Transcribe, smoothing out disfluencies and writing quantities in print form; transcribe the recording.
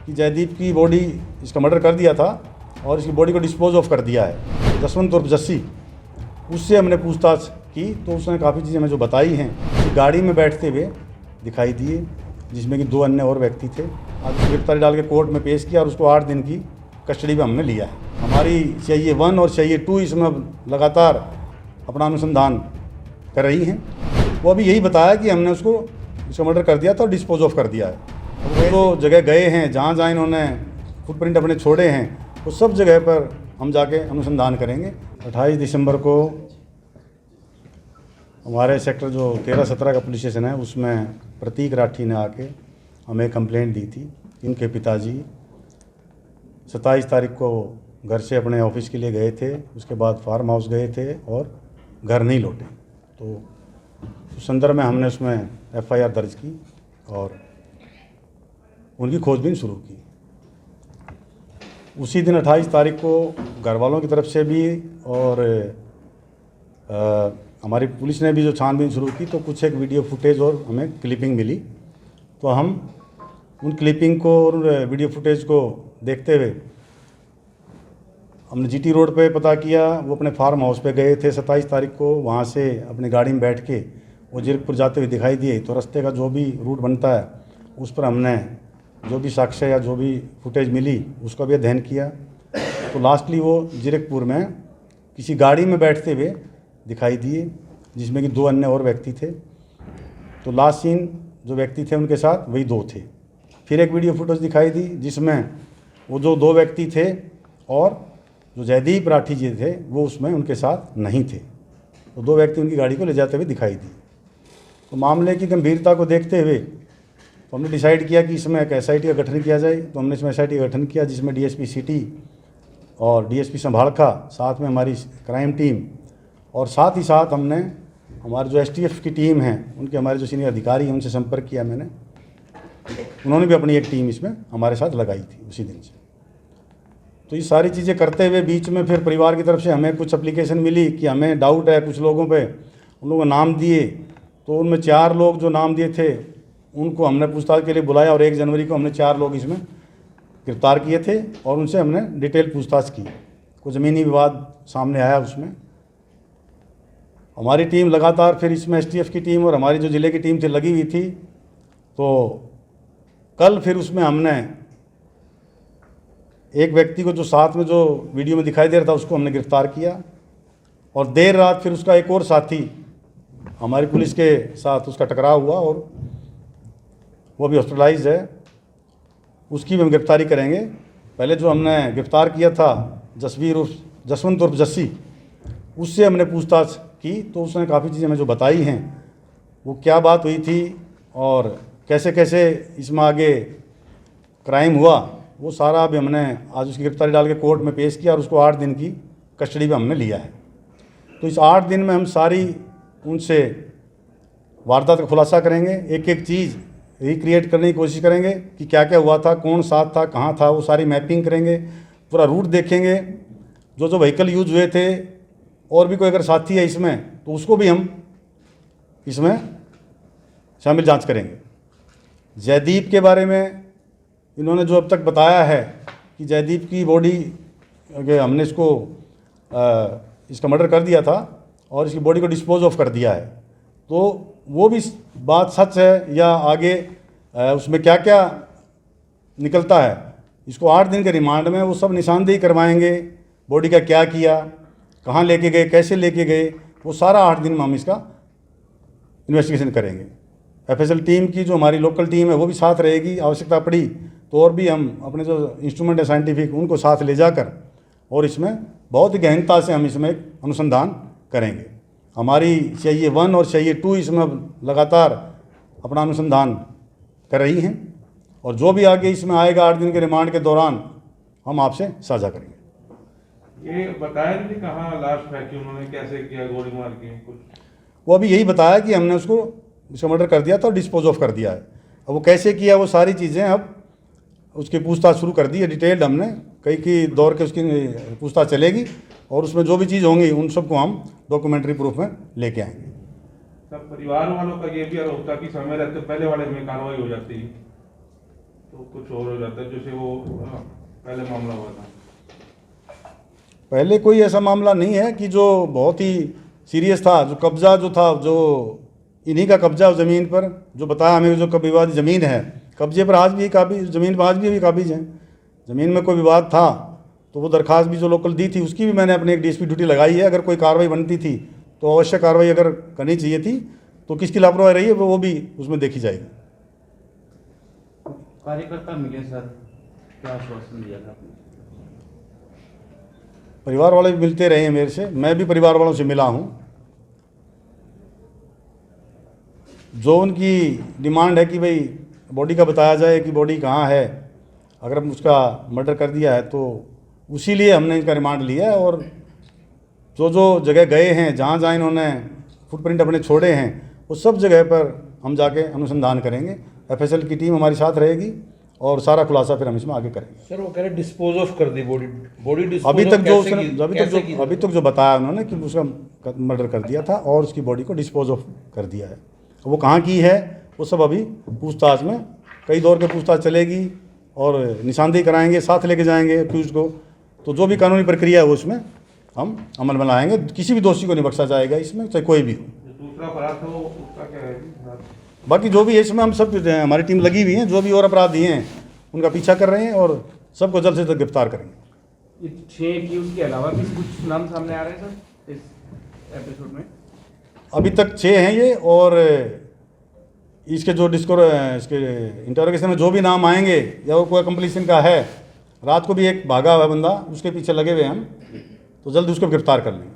कि जयदीप की बॉडी इसका मर्डर कर दिया था और इसकी बॉडी को डिस्पोज ऑफ कर दिया है। जसवंत उर्फ जस्सी, उससे हमने पूछताछ की तो उसने काफ़ी चीज़ें हमें जो बताई हैं कि गाड़ी में बैठते हुए दिखाई दिए, जिसमें कि 2 अन्य और व्यक्ति थे। आज गिरफ्तारी डाल के कोर्ट में पेश किया और उसको 8 दिन की कस्टडी में हमने लिया है। हमारी CIA 1 और CIA 2 इसमें लगातार अपना अनुसंधान कर रही हैं। वो अभी यही बताया कि हमने इसका मर्डर कर दिया था और डिस्पोज ऑफ कर दिया है। वो तो जगह गए हैं जहाँ जहाँ इन्होंने फुटप्रिंट अपने छोड़े हैं, वो सब जगह पर हम जाके अनुसंधान करेंगे। 28 दिसंबर को हमारे सेक्टर जो 13-17 का पुलिस स्टेशन है, उसमें प्रतीक राठी ने आके हमें कंप्लेंट दी थी। इनके पिताजी 27 तारीख को घर से अपने ऑफिस के लिए गए थे, उसके बाद फार्म हाउस गए थे और घर नहीं लौटे। तो उस संदर्भ में हमने उसमें FIR दर्ज की और उनकी खोजबीन शुरू की। उसी दिन 28 तारीख को घर वालों की तरफ से भी और हमारी पुलिस ने भी जो छानबीन शुरू की, तो कुछ एक वीडियो फुटेज और हमें क्लिपिंग मिली। तो हम उन क्लिपिंग को और वीडियो फुटेज को देखते हुए हमने GT रोड पे पता किया। वो अपने फार्म हाउस पे गए थे 27 तारीख को, वहाँ से अपनी गाड़ी में बैठ के वो जीरकपुर जाते हुए दिखाई दिए। तो रास्ते का जो भी रूट बनता है उस पर हमने जो भी साक्ष्य या जो भी फुटेज मिली उसका भी अध्ययन किया। तो लास्टली वो जीरकपुर में किसी गाड़ी में बैठते हुए दिखाई दिए, जिसमें कि 2 अन्य और व्यक्ति थे। तो लास्ट सीन जो व्यक्ति थे उनके साथ वही 2 थे। फिर एक वीडियो फुटेज दिखाई दी जिसमें वो जो 2 व्यक्ति थे और जो जयदीप राठी जी थे वो उसमें उनके साथ नहीं थे। तो 2 व्यक्ति उनकी गाड़ी को ले जाते हुए दिखाई दी। तो मामले की गंभीरता को देखते हुए तो हमने डिसाइड किया कि इसमें एक SIT का गठन किया जाए। तो हमने इसमें SIT का गठन किया, जिसमें DSP सिटी और DSP संभालखा, साथ में हमारी क्राइम टीम और साथ ही साथ हमने हमारे जो STF की टीम है उनके हमारे जो सीनियर अधिकारी हैं उनसे संपर्क किया मैंने। उन्होंने भी अपनी एक टीम इसमें हमारे साथ लगाई थी उसी दिन से। तो ये सारी चीज़ें करते हुए बीच में फिर परिवार की तरफ से हमें कुछ एप्लीकेशन मिली कि हमें डाउट है कुछ लोगों पे, उन लोगों को नाम दिए। तो उनमें 4 लोग जो नाम दिए थे उनको हमने पूछताछ के लिए बुलाया और 1 जनवरी को हमने 4 लोग इसमें गिरफ्तार किए थे और उनसे हमने डिटेल पूछताछ की। कुछ ज़मीनी विवाद सामने आया उसमें। हमारी टीम लगातार फिर इसमें STF की टीम और हमारी जो ज़िले की टीम थी लगी हुई थी। तो कल फिर उसमें हमने एक व्यक्ति को जो साथ में जो वीडियो में दिखाई दे रहा था उसको हमने गिरफ्तार किया और देर रात फिर उसका एक और साथी हमारी पुलिस के साथ उसका टकराव हुआ और वो भी हॉस्पिटलाइज्ड है। उसकी भी हम गिरफ्तारी करेंगे। पहले जो हमने गिरफ्तार किया था जसवंत उर्फ जस्सी, उससे हमने पूछताछ की तो उसने काफ़ी चीज़ें हमें जो बताई हैं, वो क्या बात हुई थी और कैसे कैसे इसमें आगे क्राइम हुआ, वो सारा अभी हमने आज उसकी गिरफ्तारी डाल के कोर्ट में पेश किया और उसको 8 दिन की कस्टडी में हमने लिया है। तो इस 8 दिन में हम सारी उनसे वारदात का खुलासा करेंगे, एक एक चीज़ रिक्रिएट करने की कोशिश करेंगे कि क्या क्या हुआ था, कौन साथ था, कहाँ था, वो सारी मैपिंग करेंगे, पूरा रूट देखेंगे, जो जो व्हीकल यूज हुए थे और भी कोई अगर साथी है इसमें तो उसको भी हम इसमें शामिल जांच करेंगे। जयदीप के बारे में इन्होंने जो अब तक बताया है कि जयदीप की बॉडी हमने इसका मर्डर कर दिया था और इसकी बॉडी को डिस्पोज ऑफ कर दिया है, तो वो भी बात सच है या आगे उसमें क्या क्या निकलता है, इसको 8 दिन के रिमांड में वो सब निशानदेही करवाएंगे। बॉडी का क्या किया, कहाँ लेके गए, कैसे लेके गए, वो सारा 8 दिन में हम इसका इन्वेस्टिगेशन करेंगे। FSL टीम की जो हमारी लोकल टीम है वो भी साथ रहेगी, आवश्यकता पड़ी तो और भी हम अपने जो इंस्ट्रूमेंट है साइंटिफिक उनको साथ ले जाकर और इसमें बहुत ही गहनता से हम इसमें अनुसंधान करेंगे। हमारी CIA 1 और CIA 2 इसमें लगातार अपना अनुसंधान कर रही हैं और जो भी आगे इसमें आएगा 8 दिन के रिमांड के दौरान हम आपसे साझा करेंगे। ये बताया नहीं कहाँ लाश फेंकी उन्होंने, कैसे किया, गोली मार के कुछ? वो अभी यही बताया कि हमने उसका मर्डर कर दिया था और डिस्पोज ऑफ कर दिया है। अब वो कैसे किया वो सारी चीज़ें अब उसकी पूछताछ शुरू कर दी है, डिटेल्ड हमने कई दौर के उसकी पूछताछ चलेगी और उसमें जो भी चीज़ होंगी उन सबको हम डॉक्यूमेंट्री प्रूफ में लेके आएंगे। सब परिवार वालों का ये भी आरोप था कि समय रहते पहले वाले में कार्रवाई हो जाती है। तो कुछ और हो जाता है, जैसे वो पहले मामला हुआ था। पहले कोई ऐसा मामला नहीं है कि जो बहुत ही सीरियस था। जो कब्जा जो था, जो इन्हीं का कब्जा उस ज़मीन पर, जो बताया हमें, जो विवादित ज़मीन है, कब्जे पर आज भी काबिज, ज़मीन पर आज भी काबिज हैं। ज़मीन में कोई विवाद था तो वो दरख्वास्त भी जो लोकल दी थी उसकी भी मैंने अपनी एक डीएसपी ड्यूटी लगाई है। अगर कोई कार्रवाई बनती थी तो अवश्य कार्रवाई अगर करनी चाहिए थी, तो किसकी लापरवाही रही है वो भी उसमें देखी जाएगी। कार्यकर्ता मिले सर, क्या आश्वासन दिया था आपने? परिवार वाले भी मिलते रहे हैं मेरे से, मैं भी परिवार वालों से मिला हूँ। जो उनकी डिमांड है कि भाई बॉडी का बताया जाए कि बॉडी कहाँ है, अगर हम उसका मर्डर कर दिया है तो उसी लिए हमने इनका रिमांड लिया है। और जो जो जगह गए हैं, जहाँ जहाँ इन्होंने फुटप्रिंट अपने छोड़े हैं, वो सब जगह पर हम जाके अनुसंधान करेंगे। एफएसएल की टीम हमारी साथ रहेगी और सारा खुलासा फिर हम इसमें आगे करेंगे। सर वो कह रहे डिस्पोज ऑफ कर दी बॉडी डिस्पोज अभी तक जो कैसे उसने की? अभी तक जो बताया उन्होंने कि उसका मर्डर कर दिया था और उसकी बॉडी को डिस्पोज ऑफ कर दिया है। वो कहाँ की है वो सब अभी पूछताछ में, कई दौर के पूछताछ चलेगी और निशानदेही कराएंगे, साथ लेके जाएंगे अक्यूज को। तो जो भी कानूनी प्रक्रिया है वो उसमें हम अमल में लाएंगे। किसी भी दोषी को नहीं बख्शा जाएगा इसमें, चाहे कोई भी हो। जो दूसरा फरार था वो उसका क्या है? बाकी जो भी है इसमें हम सब हमारी टीम लगी हुई है, जो भी और अपराधी हैं उनका पीछा कर रहे हैं और सबको जल्द से जल्द गिरफ्तार करेंगे। ये 6 एक्यूज के अलावा भी कुछ नाम सामने आ रहे हैं सर इस एपिसोड में? अभी तक 6 हैं ये, और इसके जो इसके इंटरोगेशन में जो भी नाम आएंगे या वो कोई कंप्लीशन का है, रात को भी एक भागा हुआ बंदा उसके पीछे लगे हुए हैं हम, तो जल्द उसको गिरफ्तार कर लेंगे।